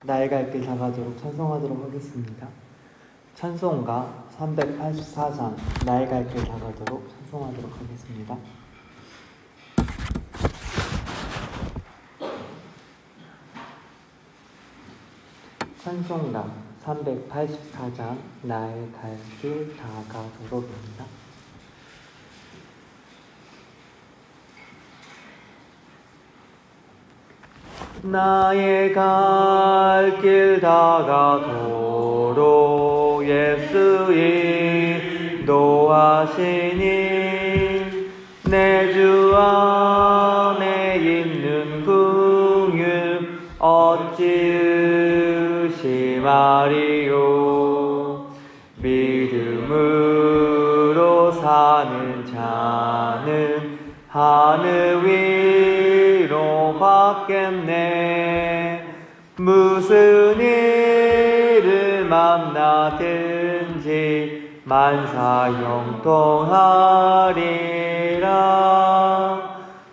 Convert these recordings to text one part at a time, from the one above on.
나의 갈 길 다가도록 찬송하도록 하겠습니다. 찬송가 384장 나의 갈 길 다가도록 찬송하도록 하겠습니다. 찬송가 384장 나의 갈 길 다가도록입니다. 나의 갈 길 다가도록 예수 인도하시니 내 주 안에 있는 긍휼 어찌 의심하리요. 믿음으로 사는 자는 하늘 위로 받겠네. 무슨 일을 만나든지 만사형통하리라.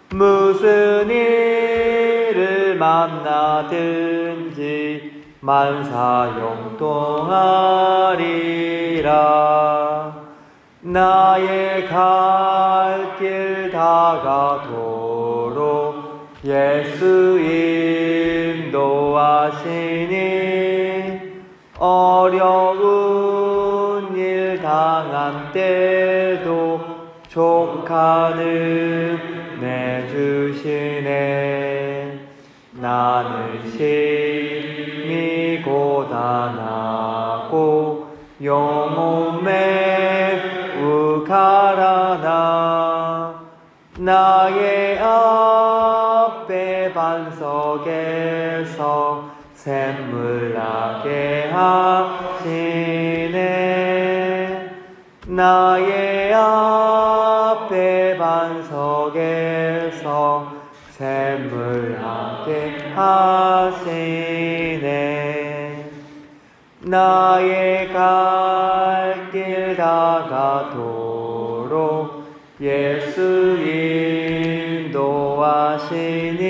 무슨 일을 만나든지 만사형통하리라. 나의 갈 길 다가도록 예수 인도하시니 어려운 일 당한 때도 족하는 내 주시네. 나는 심히 고단하고 영혼 매우 가라나. 나의 앞에 반석에서 샘물 나게 하시네. 나의 앞에 반석에서 샘물 나게 하시네. 나의 갈 길 다가도록 예수 인도하시니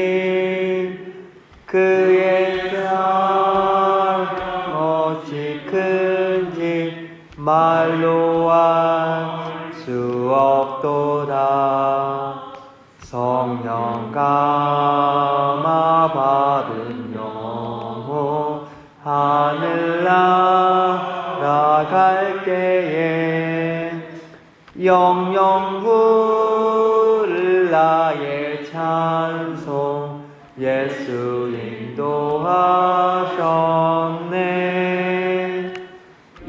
그의 사랑 어찌 큰지 말로 알 수 없도다. 성령 감화 받은 영혼 하늘 날아갈 때에 영영 부를 나의 찬송 예수 인도하셨네.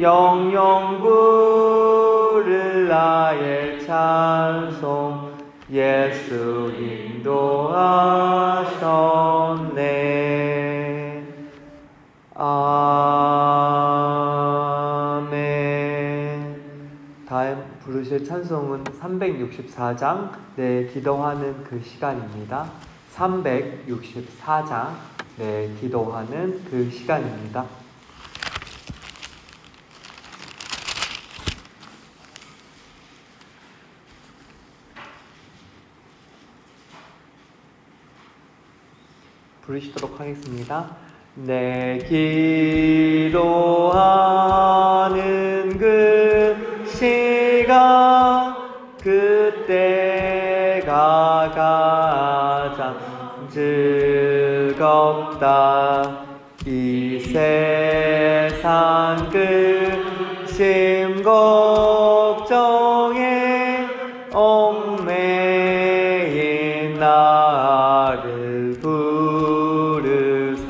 영영 부를 나의 찬송 예수 인도하셨네. 아멘. 다음 부르실 찬송은 364장 기도하는 그 시간입니다. 364장 기도하는 그 시간입니다. 부르시도록 하겠습니다. 내 기도하는 그 시간 그때가 가장 즐겁다. 이 세상 근심 걱정에 얽매인 나를 부르사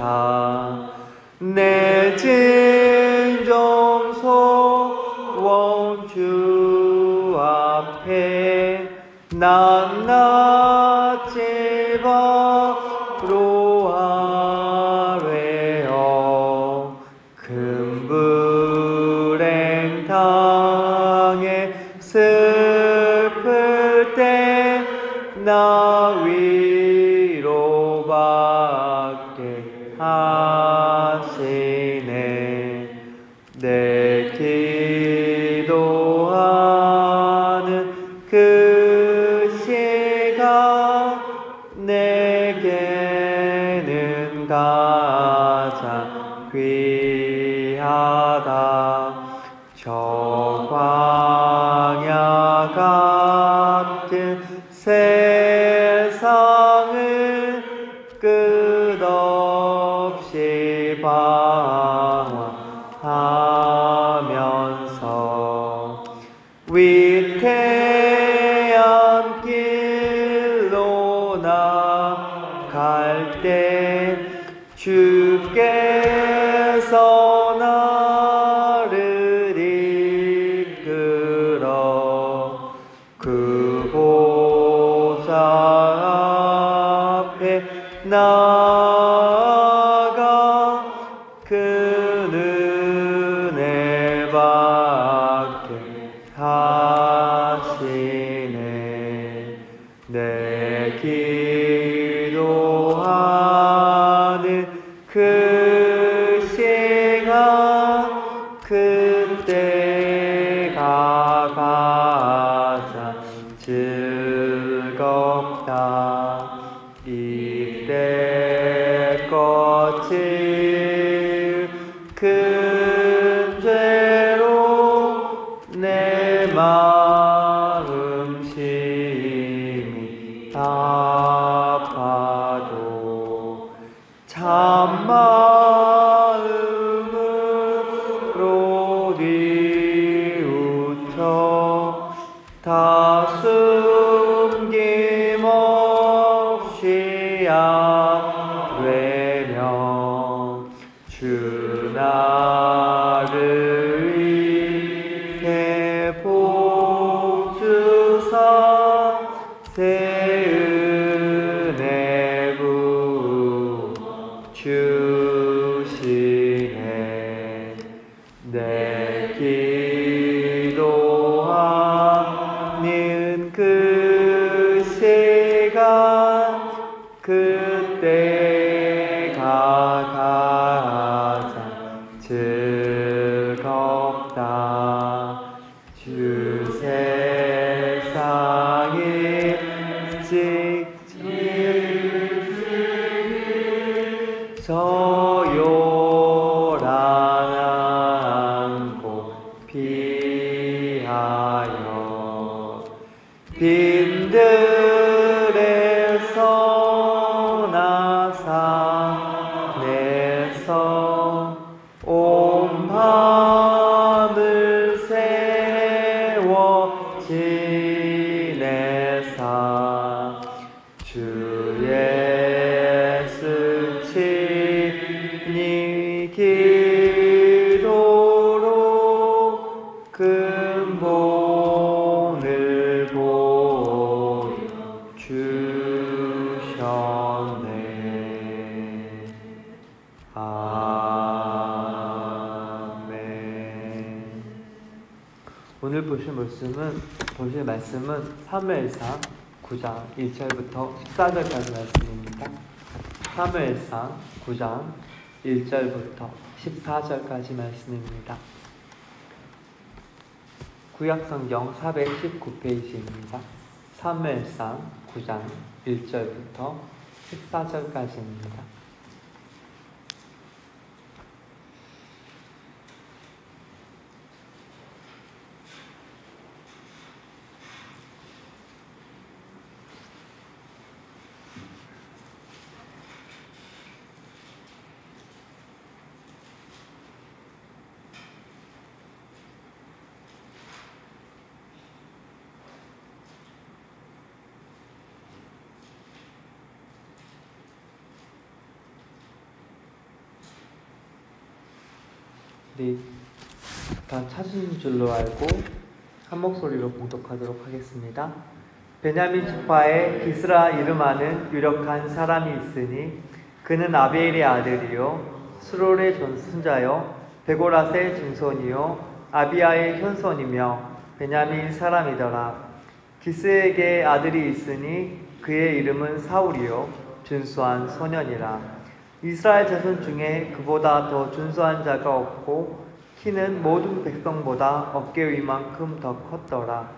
내 진정 소원 주 앞에 낱낱이 바로 아뢰어 큰 불행 당해 슬플 때 나 위로받게 하시네. 내 기도하는 그 시간 귀하다. 저 광야 같은 세상을 끝없이 방황하면서 위태한 길로 나갈 때 주께서 나를 이끌어 그 보좌 앞에 나아가 그 은혜 받게 하시네. 내 기도하는 그 시간 그때가 가장 즐겁다. 이때 거칠 큰 죄로 내 마음 심히 아파도 참마음으로 뉘우쳐 다 숨김없이 아뢰며 주 나를 위해 복 주사 새 은혜 부어 주시네. 내 기도하는 그 시간 그때가 가장 즐겁다. 주 세상에 저 요란한 곳 피하여 빈들에서 나 산에서 온 밤을 세워 지내사 주 예수 친히 기도로 근본을 보여 주셨네. 아멘. 오늘 보실 말씀은 사무엘상 9장 1절부터 14절까지 말씀입니다. 사무엘상 9장 1절부터 14절까지 말씀입니다. 구약성경 419페이지입니다. 사무엘상 9장 1절부터 14절까지입니다. 다 찾은 줄로 알고 한 목소리로 봉독하도록 하겠습니다. 베냐민 지파에 기스라 이름하는 유력한 사람이 있으니 그는 아비엘의 아들이요 스롤의 손자요 베고라스의 증손이요 아비아의 현손이며 베냐민 사람이더라. 기스에게 아들이 있으니 그의 이름은 사울이요 준수한 소년이라. 이스라엘 자손 중에 그보다 더 준수한 자가 없고 키는 모든 백성보다 어깨 위만큼 더 컸더라.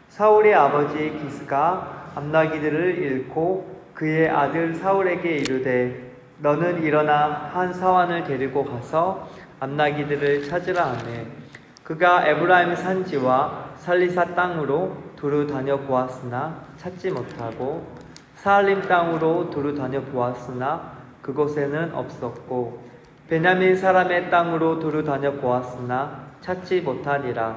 사울의 아버지 기스가 암나기들을 잃고 그의 아들 사울에게 이르되 너는 일어나 한 사환을 데리고 가서 암나기들을 찾으라 하매 그가 에브라임 산지와 살리사 땅으로 두루 다녀보았으나 찾지 못하고 사알림 땅으로 두루 다녀보았으나 그곳에는 없었고 베냐민 사람의 땅으로 두루 다녀보았으나 찾지 못하니라.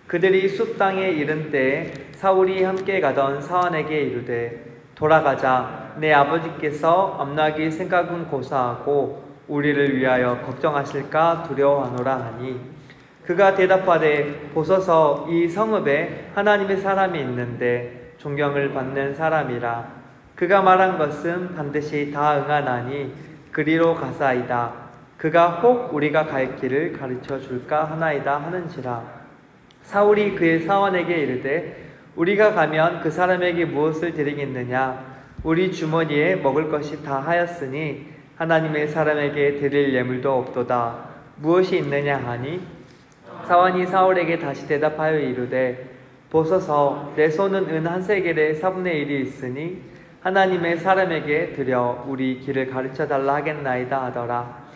그들이 숲 땅에 이른 때에 사울이 함께 가던 사환에게 이르되 돌아가자. 내 아버지께서 암나기 생각은 고사하고 우리를 위하여 걱정하실까 두려워하노라 하니 그가 대답하되 보소서 이 성읍에 하나님의 사람이 있는데 존경을 받는 사람이라. 그가 말한 것은 반드시 다 응하나니 그리로 가사이다. 그가 혹 우리가 갈 길을 가르쳐 줄까 하나이다 하는지라. 사울이 그의 사원에게 이르되 우리가 가면 그 사람에게 무엇을 드리겠느냐? 우리 주머니에 먹을 것이 다 하였으니 하나님의 사람에게 드릴 예물도 없도다. 무엇이 있느냐 하니 사원이 사울에게 다시 대답하여 이르되 보소서 내 손은 은 한 세겔의 4분의 1이 있으니 하나님의 사람에게 드려 우리 길을 가르쳐 달라 하겠나이다 하더라.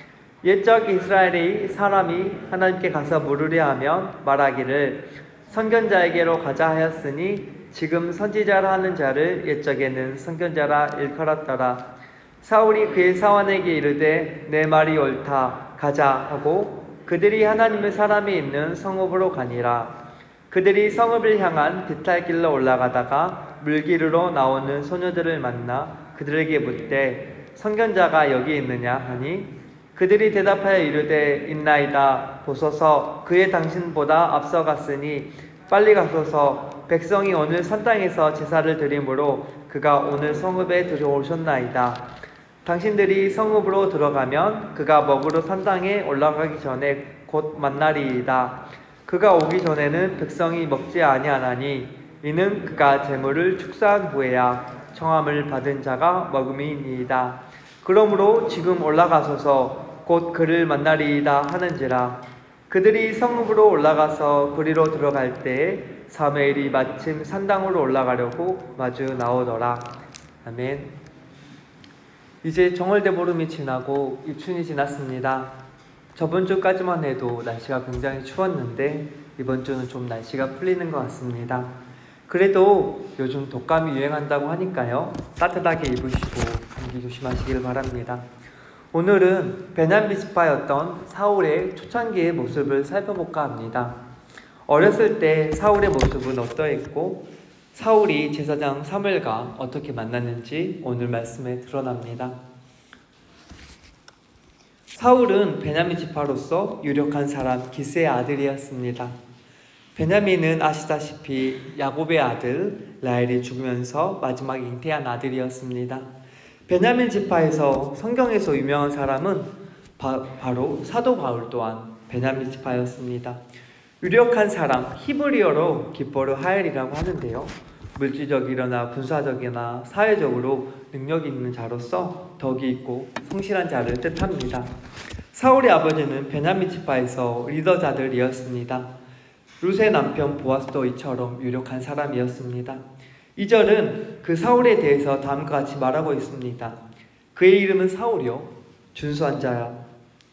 옛적 이스라엘의 사람이 하나님께 가서 물으려 하면 말하기를 선견자에게로 가자 하였으니 지금 선지자라 하는 자를 옛적에는 선견자라 일컬었더라. 사울이 그의 사원에게 이르되 내 말이 옳다 가자 하고 그들이 하나님의 사람이 있는 성읍으로 가니라. 그들이 성읍을 향한 비탈길로 올라가다가 물기르로 나오는 소녀들을 만나 그들에게 묻되 선견자가 여기 있느냐 하니 그들이 대답하여 이르되 있나이다. 보소서 그의 당신보다 앞서갔으니 빨리 가소서. 백성이 오늘 산땅에서 제사를 드리므로 그가 오늘 성읍에 들어오셨나이다. 당신들이 성읍으로 들어가면 그가 먹으러 산땅에 올라가기 전에 곧 만나리이다. 그가 오기 전에는 백성이 먹지 아니하나니 이는 그가 제물을 축사한 후에야 청함을 받은 자가 먹음이니이다. 그러므로 지금 올라가소서 곧 그를 만나리이다 하는지라. 그들이 성읍으로 올라가서 그리로 들어갈 때에 사무엘이 마침 산당으로 올라가려고 마주 나오더라. 아멘. 이제 정월대보름이 지나고 입춘이 지났습니다. 저번 주까지만 해도 날씨가 굉장히 추웠는데 이번 주는 좀 날씨가 풀리는 것 같습니다. 그래도 요즘 독감이 유행한다고 하니까요. 따뜻하게 입으시고 감기 조심하시길 바랍니다. 오늘은 베냐민 지파였던 사울의 초창기의 모습을 살펴볼까 합니다. 어렸을 때 사울의 모습은 어떠했고 사울이 제사장 사무엘과 어떻게 만났는지 오늘 말씀에 드러납니다. 사울은 베냐민 지파로서 유력한 사람 기스의 아들이었습니다. 베냐민은 아시다시피 야곱의 아들 라헬이 죽으면서 마지막 잉태한 아들이었습니다. 베냐민 지파에서 성경에서 유명한 사람은 바로 사도 바울 또한 베냐민 지파였습니다. 유력한 사람, 히브리어로 기뻐르 하엘이라고 하는데요. 물질적이거나 군사적이나 사회적으로 능력이 있는 자로서 덕이 있고 성실한 자를 뜻합니다. 사울의 아버지는 베냐민 지파에서 리더자들이었습니다. 룻의 남편 보아스도 이처럼 유력한 사람이었습니다. 2절은 그 사울에 대해서 다음과 같이 말하고 있습니다. 그의 이름은 사울이요 준수한 자야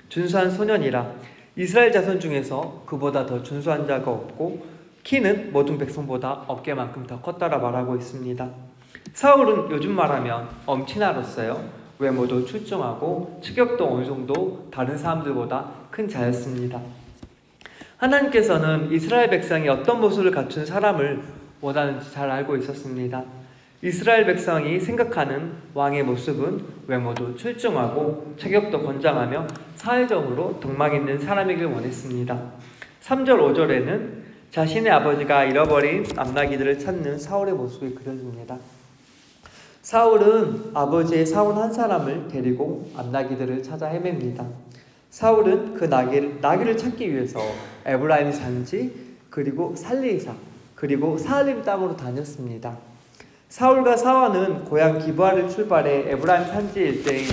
준수한 소년이라. 이스라엘 자손 중에서 그보다 더 준수한 자가 없고 키는 모든 백성보다 어깨만큼 더 컸다라 말하고 있습니다. 사울은 요즘 말하면 엄친아로서요 외모도 출중하고 체격도 어느 정도 다른 사람들보다 큰 자였습니다. 하나님께서는 이스라엘 백성이 어떤 모습을 갖춘 사람을 원하는지 잘 알고 있었습니다. 이스라엘 백성이 생각하는 왕의 모습은 외모도 출중하고 체격도 건장하며 사회적으로 덕망 있는 사람이길 원했습니다. 3절 5절에는 자신의 아버지가 잃어버린 암나기들을 찾는 사울의 모습이 그려집니다. 사울은 아버지의 사원 한 사람을 데리고 암나기들을 찾아 헤맵니다. 사울은 그 나귀를 찾기 위해서 에브라임 산지 그리고 살리사 그리고 사알림 땅으로 다녔습니다. 사울과 사원은 고향 기브아를 출발해 에브라임 산지 일대인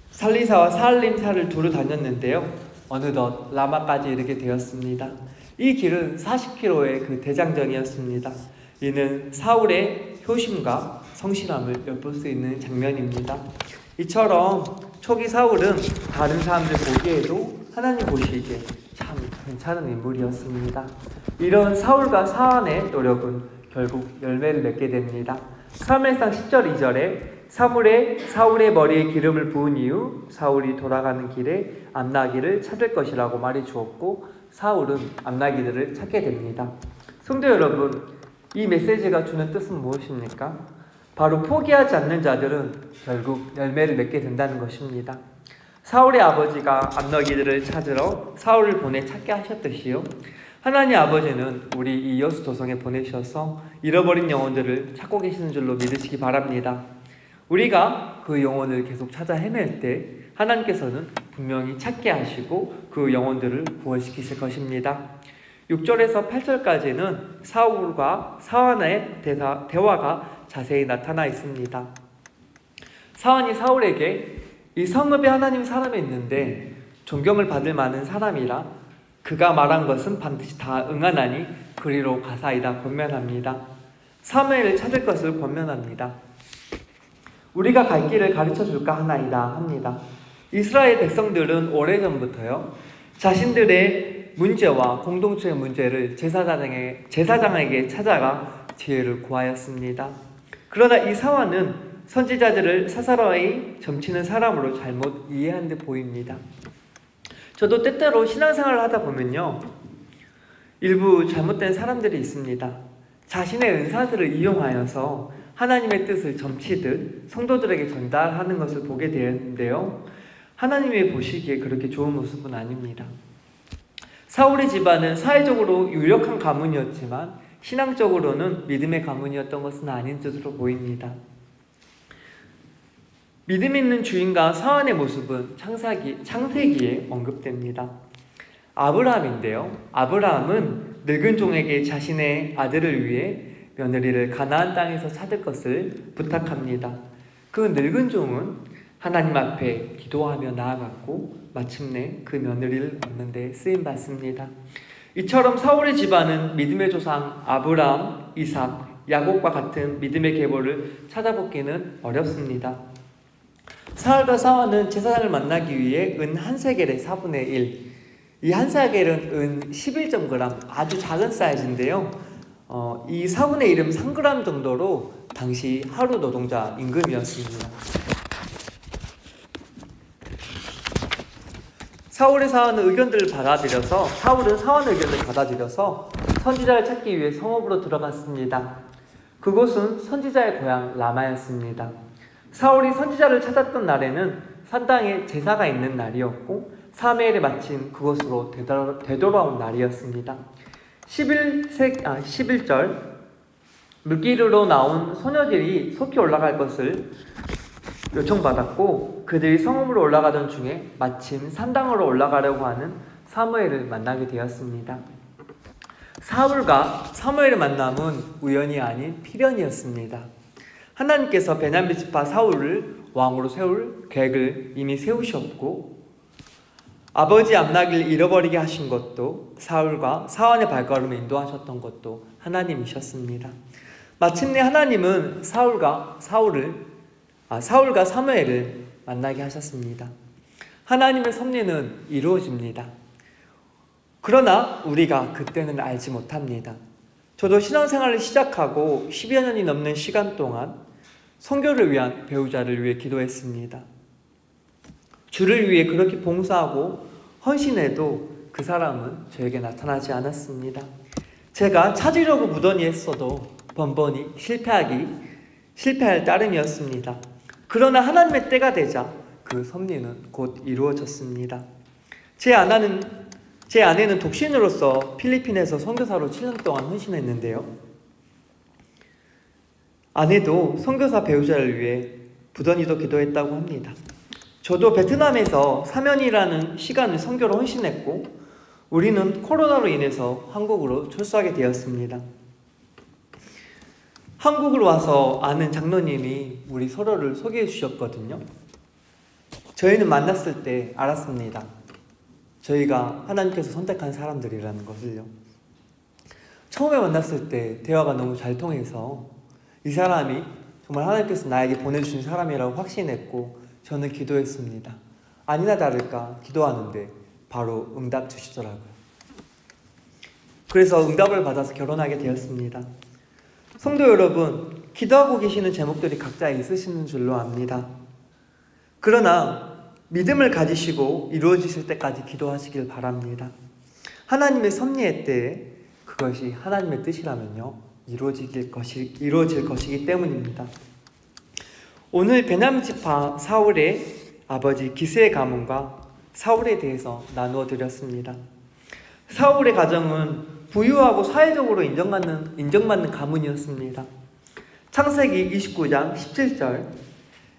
살리사와 사알림 사를 두루 다녔는데요. 어느덧 라마까지 이르게 되었습니다. 이 길은 40km의 그 대장정이었습니다. 이는 사울의 효심과 성실함을 엿볼 수 있는 장면입니다. 이처럼 초기 사울은 다른 사람들 보기에도 하나님 보시기에 참 괜찮은 인물이었습니다. 이런 사울과 사안의 노력은 결국 열매를 맺게 됩니다. 사무엘상 10절 2절에 사울의 머리에 기름을 부은 이후 사울이 돌아가는 길에 암나기를 찾을 것이라고 말해 주었고 사울은 암나기들을 찾게 됩니다. 성도 여러분, 이 메시지가 주는 뜻은 무엇입니까? 바로 포기하지 않는 자들은 결국 열매를 맺게 된다는 것입니다. 사울의 아버지가 암나기들을 찾으러 사울을 보내 찾게 하셨듯이요, 하나님 아버지는 우리 이 여수 도성에 보내셔서 잃어버린 영혼들을 찾고 계시는 줄로 믿으시기 바랍니다. 우리가 그 영혼을 계속 찾아 헤맬 때 하나님께서는 분명히 찾게 하시고 그 영혼들을 부활시키실 것입니다. 6절에서 8절까지는 사울과 사안의 대화가 자세히 나타나 있습니다. 사안이 사울에게 이 성읍에 하나님 사람이 있는데 존경을 받을 만한 사람이라 그가 말한 것은 반드시 다 응하나니 그리로 가사이다 권면합니다. 사무엘을 찾을 것을 권면합니다. 우리가 갈 길을 가르쳐 줄까 하나이다 합니다. 이스라엘 백성들은 오래전부터요, 자신들의 문제와 공동체의 문제를 제사장에게 찾아가 지혜를 구하였습니다. 그러나 이 사환은 선지자들을 사사로이 점치는 사람으로 잘못 이해한 듯 보입니다. 저도 때때로 신앙생활을 하다 보면요, 일부 잘못된 사람들이 있습니다. 자신의 은사들을 이용하여서 하나님의 뜻을 점치듯 성도들에게 전달하는 것을 보게 되는데요, 하나님이 보시기에 그렇게 좋은 모습은 아닙니다. 사울의 집안은 사회적으로 유력한 가문이었지만 신앙적으로는 믿음의 가문이었던 것은 아닌 뜻으로 보입니다. 믿음 있는 주인과 사안의 모습은 창세기에 언급됩니다. 아브라함인데요, 아브라함은 늙은 종에게 자신의 아들을 위해 며느리를 가나안 땅에서 찾을 것을 부탁합니다. 그 늙은 종은 하나님 앞에 기도하며 나아갔고 마침내 그 며느리를 얻는 데 쓰임받습니다. 이처럼 사울의 집안은 믿음의 조상 아브라함, 이삭, 야곱과 같은 믿음의 계보를 찾아보기는 어렵습니다. 사울과 사안은 제사장을 만나기 위해 은 한 세겔의 4분의 1, 이 한 세겔은 은 11.g, 아주 작은 사이즈인데요, 이 4분의 1은 3g 정도로 당시 하루 노동자 임금이었습니다. 사울은 사안의 의견을 받아들여서 선지자를 찾기 위해 성읍으로 들어갔습니다. 그곳은 선지자의 고향 라마였습니다. 사울이 선지자를 찾았던 날에는 산당에 제사가 있는 날이었고 사무엘이 마침 그곳으로 되돌아온 날이었습니다. 11절 물길으로 나온 소녀들이 속히 올라갈 것을 요청받았고 그들이 성읍으로 올라가던 중에 마침 산당으로 올라가려고 하는 사무엘을 만나게 되었습니다. 사울과 사무엘의 만남은 우연이 아닌 필연이었습니다. 하나님께서 베냐민 지파 사울을 왕으로 세울 계획을 이미 세우셨고 아버지 암나기를 잃어버리게 하신 것도 사울과 사안의 발걸음을 인도하셨던 것도 하나님이셨습니다. 마침내 하나님은 사울과 사무엘을 만나게 하셨습니다. 하나님의 섭리는 이루어집니다. 그러나 우리가 그때는 알지 못합니다. 저도 신앙생활을 시작하고 10여 년이 넘는 시간 동안 선교를 위한 배우자를 위해 기도했습니다. 주를 위해 그렇게 봉사하고 헌신해도 그 사람은 저에게 나타나지 않았습니다. 제가 찾으려고 무던히 했어도 번번이 실패할 따름이었습니다. 그러나 하나님의 때가 되자 그 섭리는 곧 이루어졌습니다. 제 아내는 독신으로서 필리핀에서 선교사로 7년 동안 헌신했는데요. 아내도 선교사 배우자를 위해 부단히도 기도했다고 합니다. 저도 베트남에서 3년이라는 시간을 선교로 헌신했고 우리는 코로나로 인해서 한국으로 철수하게 되었습니다. 한국으로 와서 아는 장로님이 우리 서로를 소개해 주셨거든요. 저희는 만났을 때 알았습니다. 저희가 하나님께서 선택한 사람들이라는 것을요. 처음에 만났을 때 대화가 너무 잘 통해서 이 사람이 정말 하나님께서 나에게 보내주신 사람이라고 확신했고 저는 기도했습니다. 아니나 다를까 기도하는데 바로 응답 주시더라고요. 그래서 응답을 받아서 결혼하게 되었습니다. 성도 여러분, 기도하고 계시는 제목들이 각자 있으시는 줄로 압니다. 그러나 믿음을 가지시고 이루어지실 때까지 기도하시길 바랍니다. 하나님의 섭리의 때에 그것이 하나님의 뜻이라면요, 이루어질 것이기 때문입니다. 오늘 베냐민 지파 사울의 아버지 기스의 가문과 사울에 대해서 나누어 드렸습니다. 사울의 가정은 부유하고 사회적으로 인정받는 가문이었습니다. 창세기 29장 17절,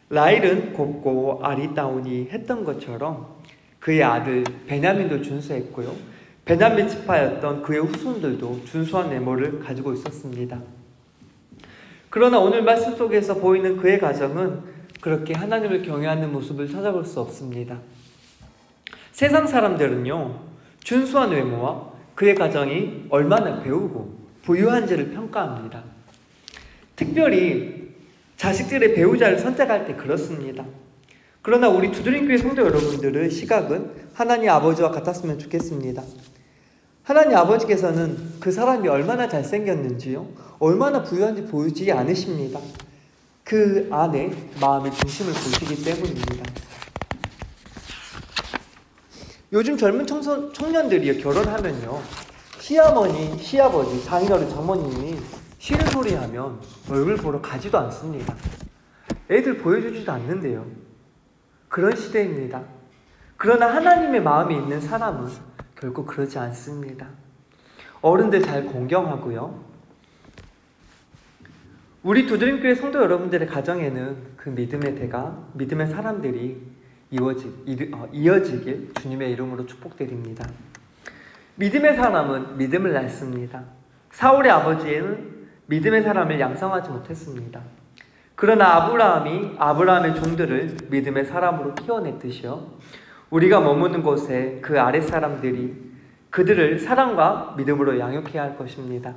라헬은 곱고 아리따우니 했던 것처럼 그의 아들 베냐민도 준수했고요, 베냐민 지파였던 그의 후손들도 준수한 외모를 가지고 있었습니다. 그러나 오늘 말씀 속에서 보이는 그의 가정은 그렇게 하나님을 경외하는 모습을 찾아볼 수 없습니다. 세상 사람들은요, 준수한 외모와 그의 가정이 얼마나 배우고 부유한지를 평가합니다. 특별히 자식들의 배우자를 선택할 때 그렇습니다. 그러나 우리 두드림교회 성도 여러분들의 시각은 하나님 아버지와 같았으면 좋겠습니다. 하나님 아버지께서는 그 사람이 얼마나 잘생겼는지요, 얼마나 부유한지 보이지 않으십니다. 그 안에 마음의 중심을 보시기 때문입니다. 요즘 젊은 청년들이 결혼하면요, 시어머니, 시아버지, 장인어른, 장모님이 싫은 소리 하면 얼굴 보러 가지도 않습니다. 애들 보여주지도 않는데요. 그런 시대입니다. 그러나 하나님의 마음이 있는 사람은 결코 그러지 않습니다. 어른들 잘 공경하고요. 우리 두드림교회 성도 여러분들의 가정에는 그 믿음의 대가, 믿음의 사람들이 이어지길 주님의 이름으로 축복드립니다. 믿음의 사람은 믿음을 낳습니다. 사울의 아버지는 믿음의 사람을 양성하지 못했습니다. 그러나 아브라함의 종들을 믿음의 사람으로 키워냈듯이요, 우리가 머무는 곳에 그 아랫사람들이 그들을 사랑과 믿음으로 양육해야 할 것입니다.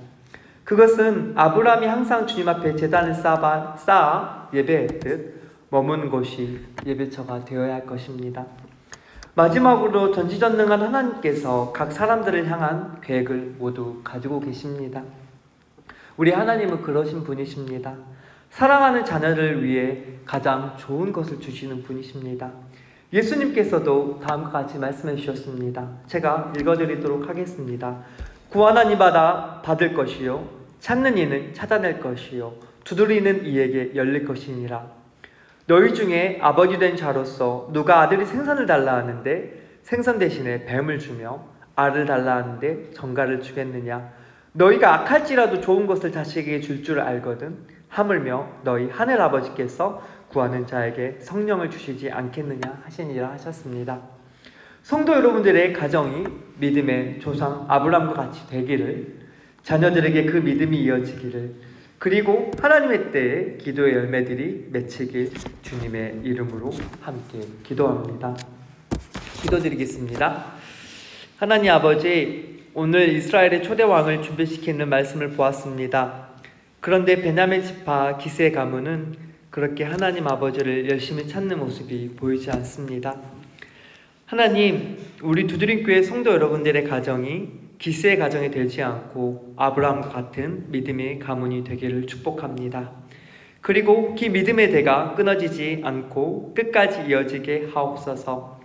그것은 아브라함이 항상 주님 앞에 제단을 쌓아 예배했듯 머무는 곳이 예배처가 되어야 할 것입니다. 마지막으로 전지전능한 하나님께서 각 사람들을 향한 계획을 모두 가지고 계십니다. 우리 하나님은 그러신 분이십니다. 사랑하는 자녀를 위해 가장 좋은 것을 주시는 분이십니다. 예수님께서도 다음과 같이 말씀해 주셨습니다. 제가 읽어드리도록 하겠습니다. 구하는 이마다 받을 것이요, 찾는 이는 찾아낼 것이요, 두드리는 이에게 열릴 것이니라. 너희 중에 아버지 된 자로서 누가 아들이 생선을 달라 하는데 생선 대신에 뱀을 주며 알을 달라 하는데 정갈을 주겠느냐. 너희가 악할지라도 좋은 것을 자식에게 줄 줄 알거든 하물며 너희 하늘 아버지께서 구하는 자에게 성령을 주시지 않겠느냐 하시니라 하셨습니다. 성도 여러분들의 가정이 믿음의 조상 아브라함과 같이 되기를, 자녀들에게 그 믿음이 이어지기를, 그리고 하나님의 때에 기도의 열매들이 맺히길 주님의 이름으로 함께 기도합니다. 기도드리겠습니다. 하나님 아버지, 오늘 이스라엘의 초대 왕을 준비시키는 말씀을 보았습니다. 그런데 베냐민 지파 기스의 가문은 그렇게 하나님 아버지를 열심히 찾는 모습이 보이지 않습니다. 하나님, 우리 두드림교회 성도 여러분들의 가정이 기스의 가정이 되지 않고 아브라함과 같은 믿음의 가문이 되기를 축복합니다. 그리고 그 믿음의 대가 끊어지지 않고 끝까지 이어지게 하옵소서.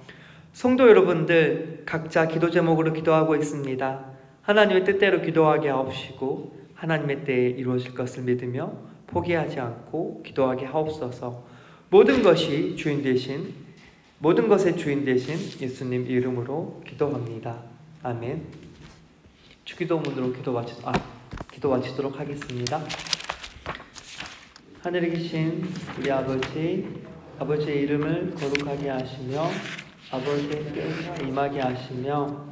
성도 여러분들 각자 기도 제목으로 기도하고 있습니다. 하나님의 뜻대로 기도하게 하옵시고 하나님의 때에 이루어질 것을 믿으며 포기하지 않고 기도하게 하옵소서. 모든 것의 주인 되신 예수님 이름으로 기도합니다. 아멘. 주기도문으로 기도 마치도록 하겠습니다. 하늘에 계신 우리 아버지의 이름을 거룩하게 하시며 아버지의 뜻을 임하게 하시며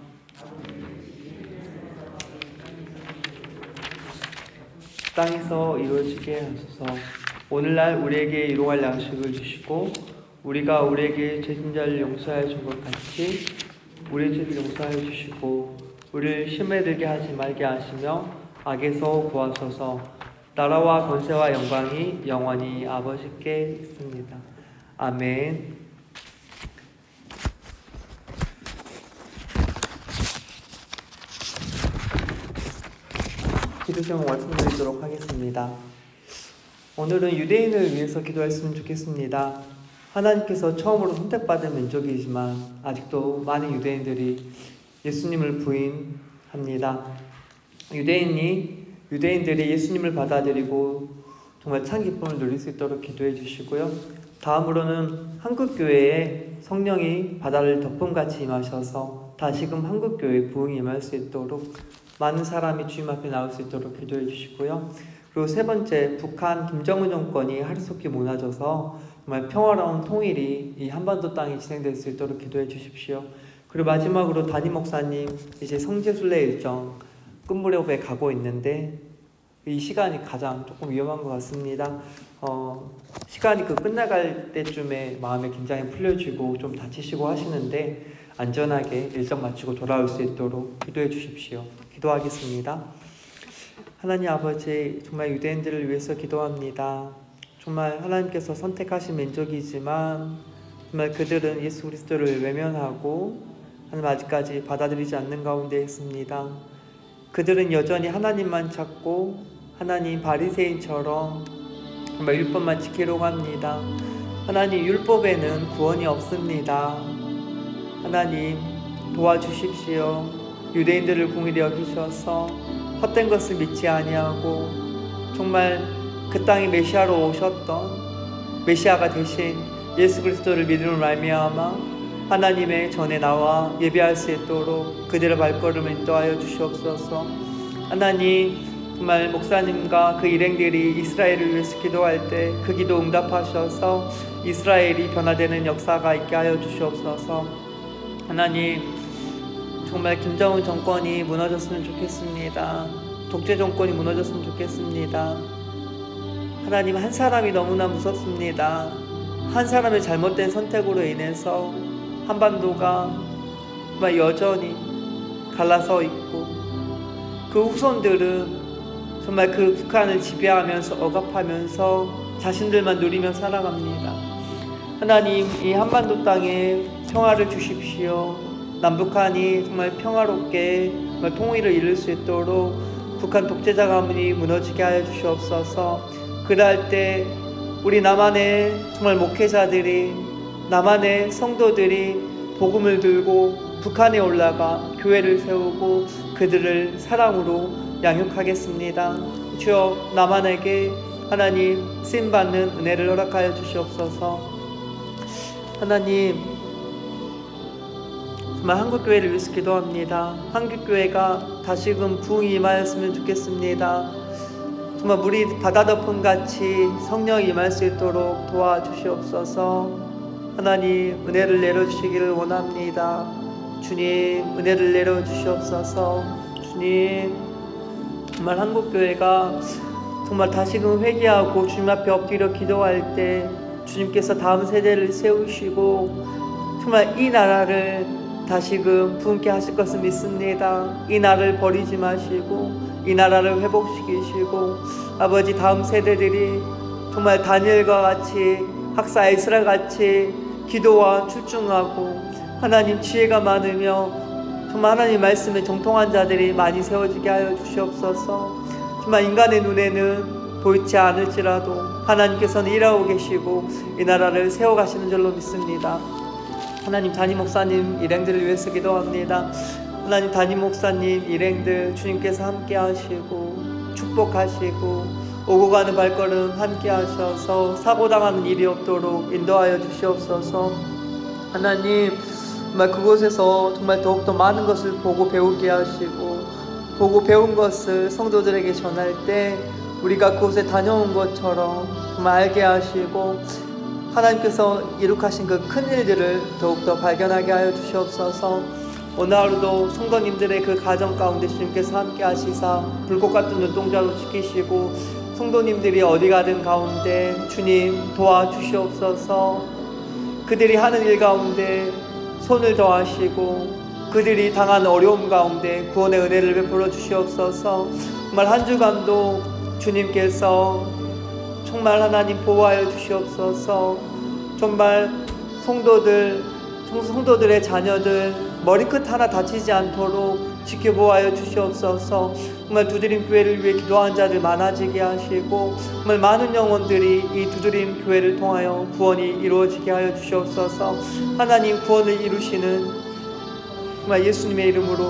땅에서 이루어지게 하소서. 오늘날 우리에게 일용할 양식을 주시고 우리가 우리에게 죄진 자를 용서하여 준 것 같이 우리의 죄를 용서하여 주시고 우리를 시험에 들게 하지 말게 하시며 악에서 구하소서. 나라와 권세와 영광이 영원히 아버지께 있습니다. 아멘. 기도 제목 말씀드리도록 하겠습니다. 오늘은 유대인을 위해서 기도했으면 좋겠습니다. 하나님께서 처음으로 선택받은 민족이지만 아직도 많은 유대인들이 예수님을 부인합니다. 유대인들이 예수님을 받아들이고 정말 참 기쁨을 누릴 수 있도록 기도해 주시고요. 다음으로는 한국교회에 성령이 바다를 덮음같이 임하셔서 다시금 한국교회에 부흥이 임할 수 있도록 많은 사람이 주님 앞에 나올 수 있도록 기도해 주시고요. 그리고 세 번째, 북한 김정은 정권이 하루속히 무너져서 정말 평화로운 통일이 이 한반도 땅에 진행될 수 있도록 기도해 주십시오. 그리고 마지막으로 담임 목사님 이제 성지순례 일정 끝무렵에 가고 있는데 이 시간이 가장 조금 위험한 것 같습니다. 시간이 끝나갈 때쯤에 마음이 굉장히 풀려지고 좀 다치시고 하시는데 안전하게 일정 마치고 돌아올 수 있도록 기도해 주십시오. 기도하겠습니다. 하나님 아버지, 정말 유대인들을 위해서 기도합니다. 정말 하나님께서 선택하신 민족이지만 정말 그들은 예수 그리스도를 외면하고 하나님 아직까지 받아들이지 않는 가운데 있습니다. 그들은 여전히 하나님만 찾고 하나님 바리새인처럼 정말 율법만 지키려고 합니다. 하나님, 율법에는 구원이 없습니다. 하나님 도와주십시오. 유대인들을 긍휼히 여기셔서 헛된 것을 믿지 아니하고 정말 그 땅에 메시아로 오셨던 메시아가 되신 예수 그리스도를 믿음으로 말미암아 하나님의 전에 나와 예배할 수 있도록 그들의 발걸음을 인도하여 주시옵소서. 하나님, 정말 목사님과 그 일행들이 이스라엘을 위해서 기도할 때 그 기도 응답하셔서 이스라엘이 변화되는 역사가 있게 하여 주시옵소서. 하나님, 정말 김정은 정권이 무너졌으면 좋겠습니다. 독재 정권이 무너졌으면 좋겠습니다. 하나님, 한 사람이 너무나 무섭습니다. 한 사람의 잘못된 선택으로 인해서 한반도가 정말 여전히 갈라서 있고 그 후손들은 정말 그 북한을 지배하면서 억압하면서 자신들만 누리며 살아갑니다. 하나님, 이 한반도 땅에 평화를 주십시오. 남북한이 정말 평화롭게 정말 통일을 이룰 수 있도록 북한 독재자 가문이 무너지게 하여 주시옵소서. 그럴 때 우리 남한의 정말 목회자들이, 남한의 성도들이 복음을 들고 북한에 올라가 교회를 세우고 그들을 사랑으로 양육하겠습니다. 주여, 남한에게 하나님 쓰임받는 은혜를 허락하여 주시옵소서. 하나님, 정말 한국교회를 위해서 기도합니다. 한국교회가 다시금 부흥이 임하였으면 좋겠습니다. 정말 물이 바다 덮음같이 성령이 임할 수 있도록 도와주시옵소서. 하나님, 은혜를 내려주시기를 원합니다. 주님, 은혜를 내려주시옵소서. 주님, 정말 한국교회가 정말 다시금 회개하고 주님 앞에 엎드려 기도할 때 주님께서 다음 세대를 세우시고 정말 이 나라를 다시금 부흥케 하실 것을 믿습니다. 이 나라를 버리지 마시고 이 나라를 회복시키시고 아버지, 다음 세대들이 정말 다니엘과 같이, 학사 에스라 같이 기도와 출중하고 하나님 지혜가 많으며 정말 하나님 말씀에 정통한 자들이 많이 세워지게 하여 주시옵소서. 정말 인간의 눈에는 보이지 않을지라도 하나님께서는 일하고 계시고 이 나라를 세워가시는 줄로 믿습니다. 하나님, 담임 목사님 일행들을 위해서 기도합니다. 하나님, 담임 목사님 일행들 주님께서 함께 하시고 축복하시고 오고 가는 발걸음 함께 하셔서 사고당하는 일이 없도록 인도하여 주시옵소서. 하나님, 정말 그곳에서 정말 더욱더 많은 것을 보고 배우게 하시고 보고 배운 것을 성도들에게 전할 때 우리가 그곳에 다녀온 것처럼 정말 알게 하시고 하나님께서 이룩하신 그 큰 일들을 더욱더 발견하게 하여 주시옵소서. 오늘 하루도 성도님들의 그 가정 가운데 주님께서 함께 하시사 불꽃 같은 눈동자로 지키시고 성도님들이 어디 가든 가운데 주님 도와주시옵소서. 그들이 하는 일 가운데 손을 더하시고 그들이 당한 어려움 가운데 구원의 은혜를 베풀어 주시옵소서. 정말 한 주간도 주님께서 정말 하나님 보호하여 주시옵소서. 정말 성도들의 자녀들 머리끝 하나 다치지 않도록 지켜보아여 주시옵소서. 정말 두드림 교회를 위해 기도한 자들 많아지게 하시고 정말 많은 영혼들이 이 두드림 교회를 통하여 구원이 이루어지게 하여 주시옵소서. 하나님 구원을 이루시는 정말 예수님의 이름으로